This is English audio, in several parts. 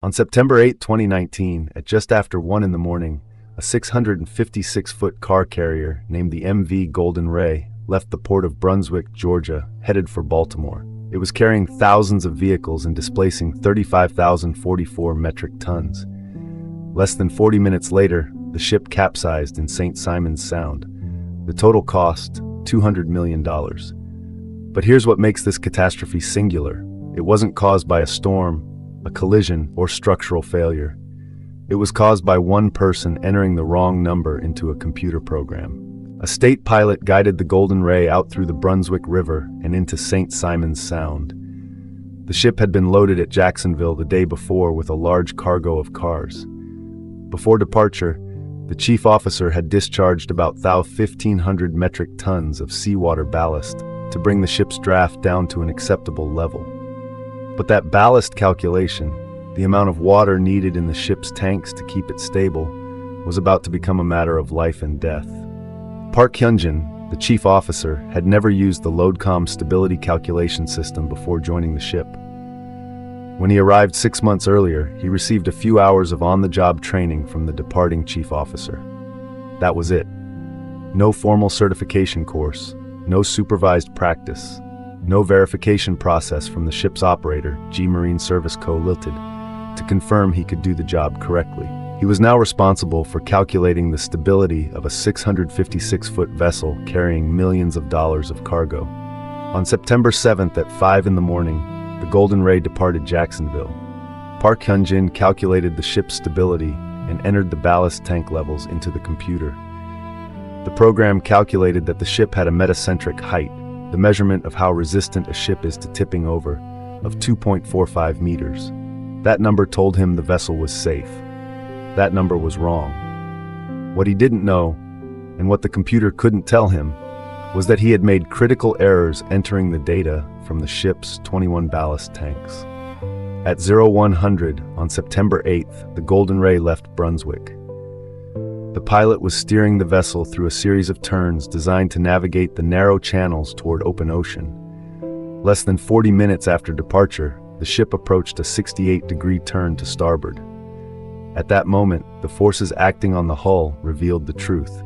On September 8, 2019, at just after 1 in the morning, a 656-foot car carrier named the MV Golden Ray left the Port of Brunswick, Georgia, headed for Baltimore. It was carrying thousands of vehicles and displacing 35,044 metric tons. Less than 40 minutes later, the ship capsized in St. Simon's Sound. The total cost, $200 million. But here's what makes this catastrophe singular. It wasn't caused by a storm, a collision, or structural failure. It was caused by one person entering the wrong number into a computer program. A state pilot guided the Golden Ray out through the Brunswick River and into St. Simon's Sound. The ship had been loaded at Jacksonville the day before with a large cargo of cars. Before departure, the chief officer had discharged about 1,500 metric tons of seawater ballast to bring the ship's draft down to an acceptable level. But that ballast calculation, the amount of water needed in the ship's tanks to keep it stable, was about to become a matter of life and death. Park Hyunjin, the chief officer, had never used the LOADCOM stability calculation system before joining the ship. When he arrived 6 months earlier, he received a few hours of on-the-job training from the departing chief officer. That was it. No formal certification course, no supervised practice, no verification process from the ship's operator, G Marine Service Co. Ltd., to confirm he could do the job correctly. He was now responsible for calculating the stability of a 656-foot vessel carrying millions of dollars of cargo. On September 7th at 5 in the morning, the Golden Ray departed Jacksonville. Park Hyunjin calculated the ship's stability and entered the ballast tank levels into the computer. The program calculated that the ship had a metacentric height, the measurement of how resistant a ship is to tipping over, of 2.45 meters. That number told him the vessel was safe. That number was wrong. What he didn't know, and what the computer couldn't tell him, was that he had made critical errors entering the data from the ship's 21 ballast tanks. At 0100 on September 8th, the Golden Ray left Brunswick. The pilot was steering the vessel through a series of turns designed to navigate the narrow channels toward open ocean. Less than 40 minutes after departure, the ship approached a 68-degree turn to starboard. At that moment, the forces acting on the hull revealed the truth.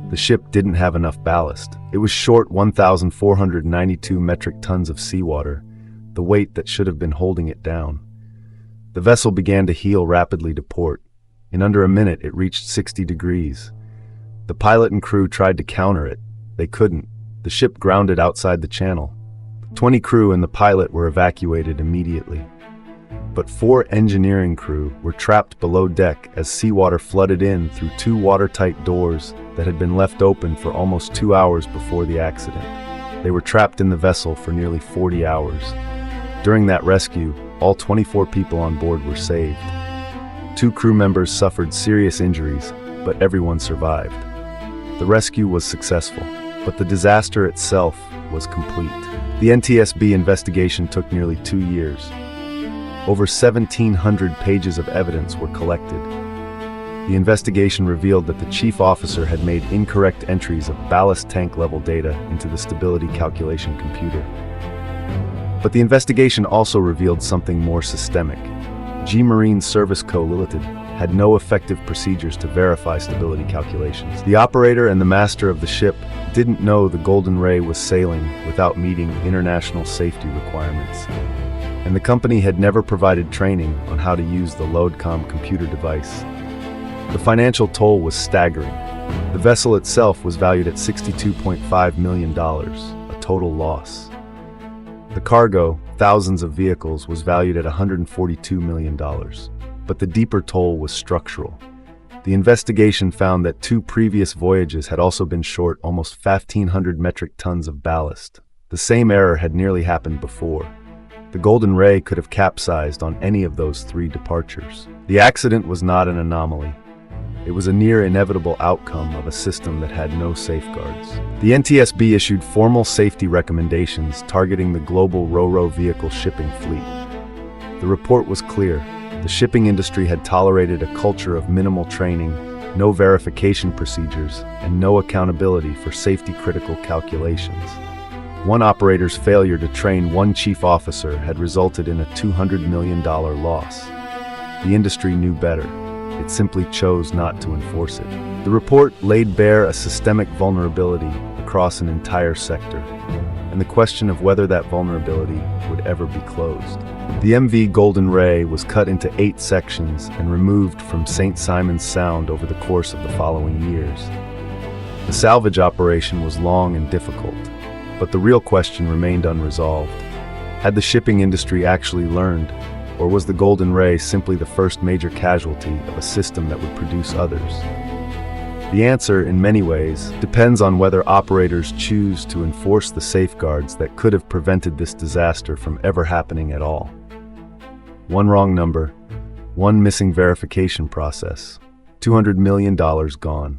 The ship didn't have enough ballast. It was short 1,492 metric tons of seawater, the weight that should have been holding it down. The vessel began to heel rapidly to port. In under a minute, it reached 60 degrees. The pilot and crew tried to counter it. They couldn't. The ship grounded outside the channel. 20 crew and the pilot were evacuated immediately. But 4 engineering crew were trapped below deck as seawater flooded in through 2 watertight doors that had been left open for almost 2 hours before the accident. They were trapped in the vessel for nearly 40 hours. During that rescue, all 24 people on board were saved. 2 crew members suffered serious injuries, but everyone survived. The rescue was successful, but the disaster itself was complete. The NTSB investigation took nearly 2 years. Over 1,700 pages of evidence were collected. The investigation revealed that the chief officer had made incorrect entries of ballast tank level data into the stability calculation computer. But the investigation also revealed something more systemic. G Marine Service Co. Ltd. had no effective procedures to verify stability calculations. The operator and the master of the ship didn't know the Golden Ray was sailing without meeting international safety requirements. And the company had never provided training on how to use the LOADCOM computer device. The financial toll was staggering. The vessel itself was valued at $62.5 million, a total loss. The cargo, thousands of vehicles, was valued at $142 million. But the deeper toll was structural. The investigation found that 2 previous voyages had also been short almost 1,500 metric tons of ballast. The same error had nearly happened before. The Golden Ray could have capsized on any of those 3 departures. The accident was not an anomaly. It was a near inevitable outcome of a system that had no safeguards. The NTSB issued formal safety recommendations targeting the global ro-ro vehicle shipping fleet. The report was clear. The shipping industry had tolerated a culture of minimal training, no verification procedures, and no accountability for safety-critical calculations. One operator's failure to train one chief officer had resulted in a $200 million loss. The industry knew better. It simply chose not to enforce it. The report laid bare a systemic vulnerability across an entire sector, and the question of whether that vulnerability would ever be closed. The MV Golden Ray was cut into 8 sections and removed from St. Simon's Sound over the course of the following years. The salvage operation was long and difficult, but the real question remained unresolved. Had the shipping industry actually learned, or was the Golden Ray simply the first major casualty of a system that would produce others? The answer, in many ways, depends on whether operators choose to enforce the safeguards that could have prevented this disaster from ever happening at all. One wrong number, one missing verification process, $200 million gone.